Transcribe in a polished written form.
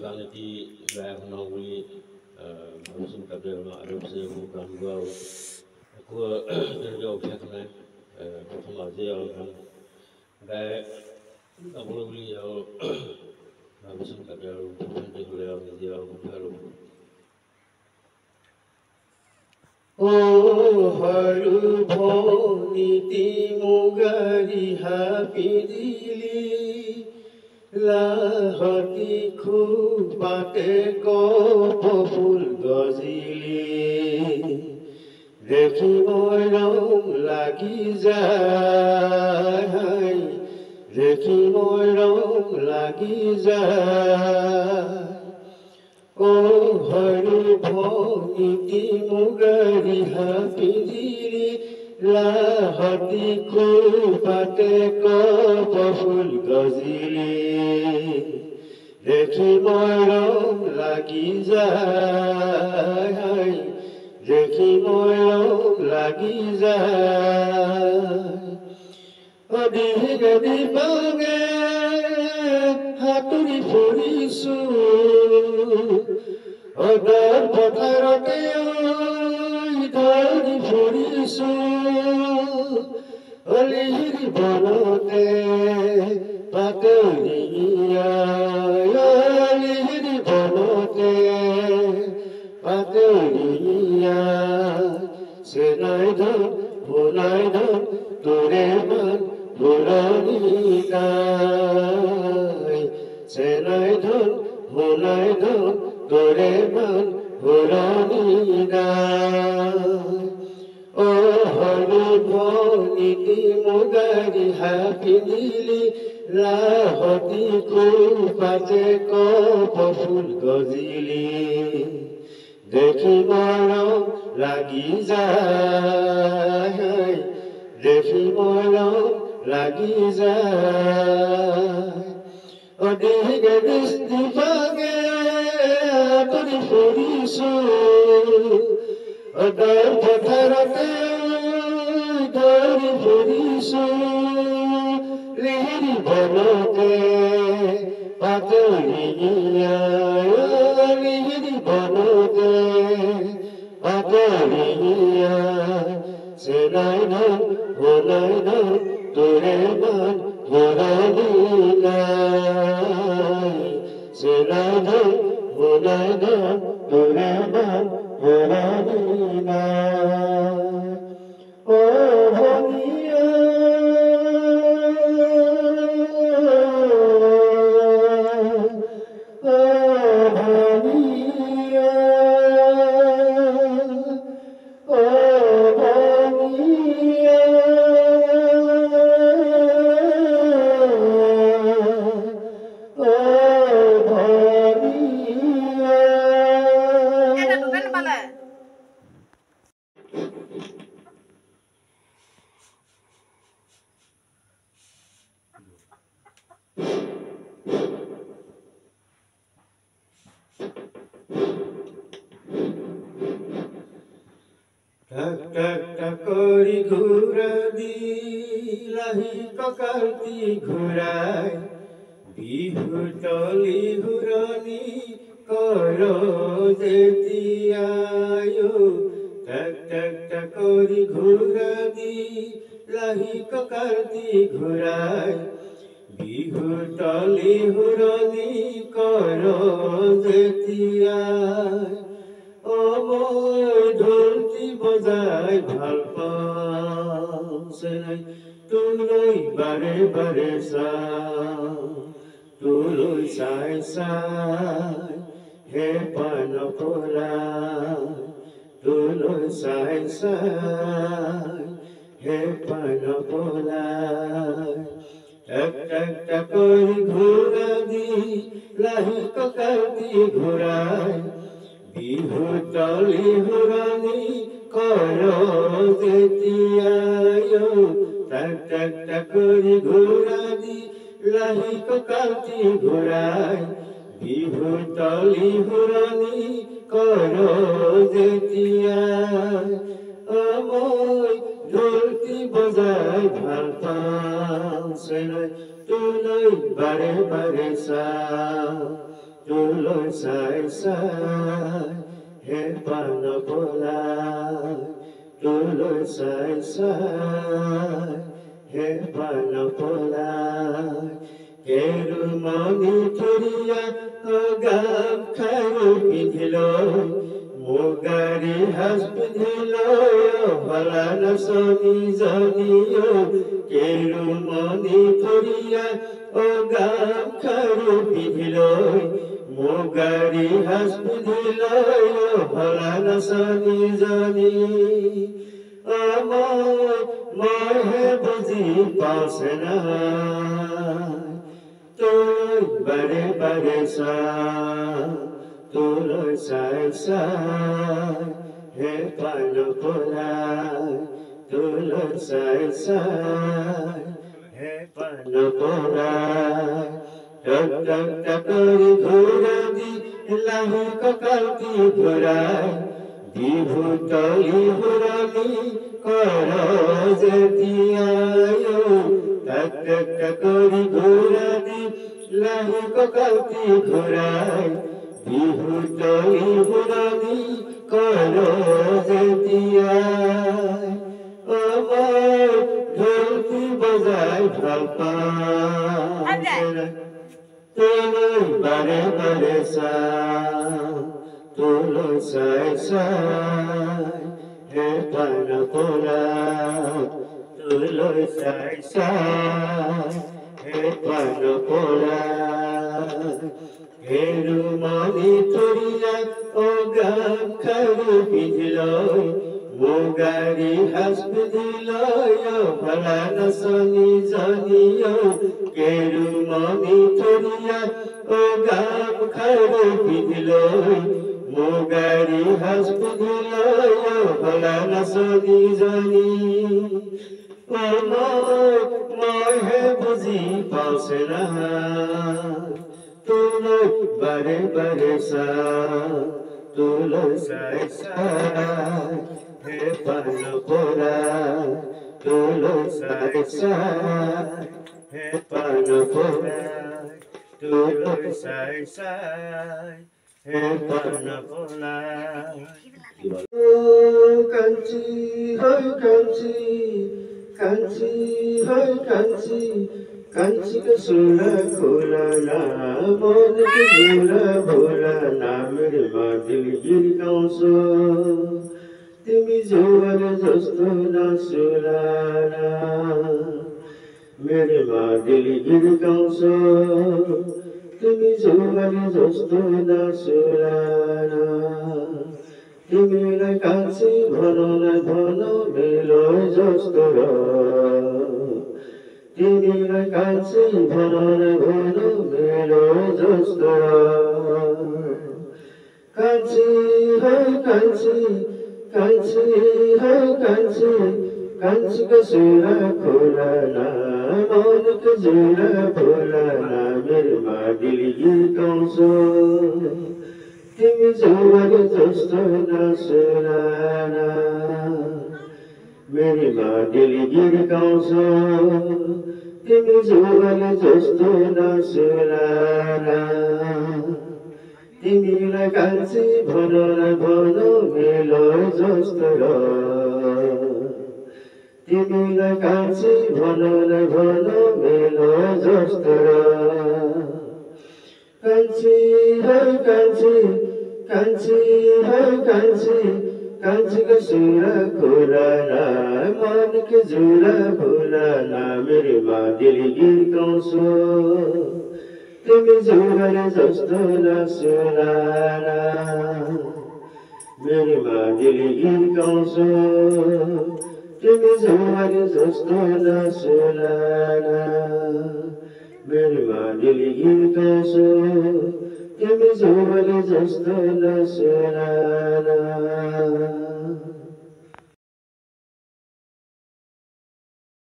Vanity Live Nongli Malusum Kabel ada bisa bukan gua dari jauh pihak lain pertama dia kan gaya tak boleh beli jauh Malusum Kabel bukan dia dia bukan Oh haru bhoniti mugari hapidili lahati khupate kopul gazili দেখি মরম লাগি যায় দেখি মরম লাগি যায় ও হরি ভনিতি মুগারি হাফিজিরি লাহতি খুপাতে কপফুল গজিলি দেখি মরম লাগি যায় দেখি মৰম লাগি যায় অদিহি গদি পাগে সাঁতুৰি ফুৰিছোঁ অদৰ পথাৰতে ধৰি ফুৰিছোঁ অলিহিৰ বনতে পাতলীয়া অলিহিৰ বনতে পাতলীয়া চেনাই ধন ভোলাই ধন তোৰে মান ভোলানি গায় চেনাই ধন ভোলাই ধন তোৰে মান ভোলানি গায় ও হৰি ভনিতি মুগাৰি হাপিনিলি লাহতি খুপাতে কপফুল গজিলি দেখি মৰম লাগি যায় দেখি মৰম লাগি যায় অদিগে দৃষ্টি পাগে আঁতৰি ফুৰিছোঁ অদৰ পথাৰতে ধৰি ফুৰিছোঁ লিহিৰি বনতে পাতলীয়া লিহিৰি বনতে পাতলীয়া চেনাই ধন ভোলাই ধন তোৰে মান ভোলানি নাই চেনাই ধন ভোলাই ধন তোৰে মান ভোলানি নাই ও ভনিয়া ঠক ঠক ঠক কৰি ঘূৰা দি লাহি কঁকালটি ঘূৰাই বিহুৰ তলি ঘূৰণি কৰ যেতিয়াই ঠক ঠক ঠক কৰি ঘূৰা দি লাহি কঁকালটি ঘূৰাই বিহুৰ তলি ঘূৰণি কৰ যেতিয়াই ও মই ঢোলটি বজাই ভাল পাওঁ চেনাই তোলৈ বাৰে বাৰে চাওঁ তোলৈ চাই চাই হে পান পলাই তোলৈ চাই চাই হে পান পলাই টক টক টক কৰি ঘূৰা দি লাহি কঁকালটি ঘূৰাই বিহুৰ তলি ঘূৰণি কৰ যেতিয়াই টক টক টক কৰি ঘূৰা দি লাহি কঁকালটি ঘূৰাই বিহুৰ তলি ঘূৰণি কৰ যেতিয়াই মই ঢোলটি বজাই ভাল পাওঁ চেনাই তুলৈ বাৰে বাৰে চাওঁ তোলৈ চাই চাই হে পান পলাই তোলৈ চাই চাই হে পান পলাই কেৰুমণি থৰিয়া গাম খাৰু পিন্ধিলৈ মুগাৰী সাজ পিন্ধিলৈ ভলা নাচনি জনীয় কেৰুমণি থৰিয়া গাম খাৰু পিন্ধিলৈ মুগাৰী সাজ পিন্ধিলৈ ভলা নাচনি জনী মইহে বুজি পাছে নাই তোলৈ বাৰে বাৰে চাওঁ তোলৈ চাই চাই হে পান পলাই তোলৈ চাই চাই হে পান পলাই টক টক টকৰি ঘোঁৰা দি লাহি কঁকালটি ঘূৰাই বিহু তলি হুৰণি কৰ যেতিয়াই টক টক টকৰি ঘোঁৰা দি লাহি কঁকালটি ঘূৰাই বিহু তলি হুৰণি কৰ যেতিয়াই মই ঢোলটি বজাই ভাল পাওঁ তোলৈ বাৰে বাৰে চাওঁ তোলৈ চাই চাই হে পান পলাই তোলৈ চাই চাই হে পান পলাই কেৰুমণি থৰিয়া গাম খাৰু পিন্ধিলৈ মুগাৰী সাজ পিন্ধিলৈ ভলা নাচনি জনীয় কেৰুমণি থৰিয়া গাম খাৰু পিন্ধিলৈ মুগাৰী সাজ পিন্ধিলৈ ভলা নাচনি জনী মইহে বুজি পাছে নাই তোলৈ বাৰে বাৰে চাওঁ তোলৈ চাই চাই হে পান পলাই তোলৈ চাই চাই হে পান পলাই তোলৈ চাই চাই হে পান পলাই কাঞ্চি হৈ কাঞ্চি কাঞ্চি হৈ কাঞ্চি কাঞ্চি का सोना खोला ना मन के झूला भोला ना मेरे माँ दिल गिर गाँव सो तिमी जोवर जस्तो नसुलाना मेरे माँ दिल गिर गाँव सो तिमी जोवर जस्तो नसुलाना तिमीलाई कान्छी भनौ न भनौ मेलो जस्तो तिमीलाई कान्छी भनौ न भनौ मेलो जस्तो कान्छी है कान्छी कान्छी है कान्छी कान्छीको सुरा खोलाना मनको जुरा खोलाना मेरोमा दिल गीतगाउँछु तिमी जोवर जस्तो नसुलाना मेरोमा दिल गीतगाउँछु तिमी जोवर जस्तो नसुलाना तिमीलाई कान्छी भनौ न भनौ मेलो जस्तो तिमीलाई कान्छी भनौ न भनौ मेलो जस्तो कान्छी है कान्छी कान्छी है कान्छी कान्छीको सुरा खोलाना मनको जुरा भोलाना मेरोमा दिल गीतगाउँछु तिमी जोवर जस्तो नसुलाना मेरोमा दिल गीतगाउँछु तिमी जोवर जस्तो नसुलाना मेरोमा दिल गीतगाउँछु तिमी जोवर जस्तो नसुलाना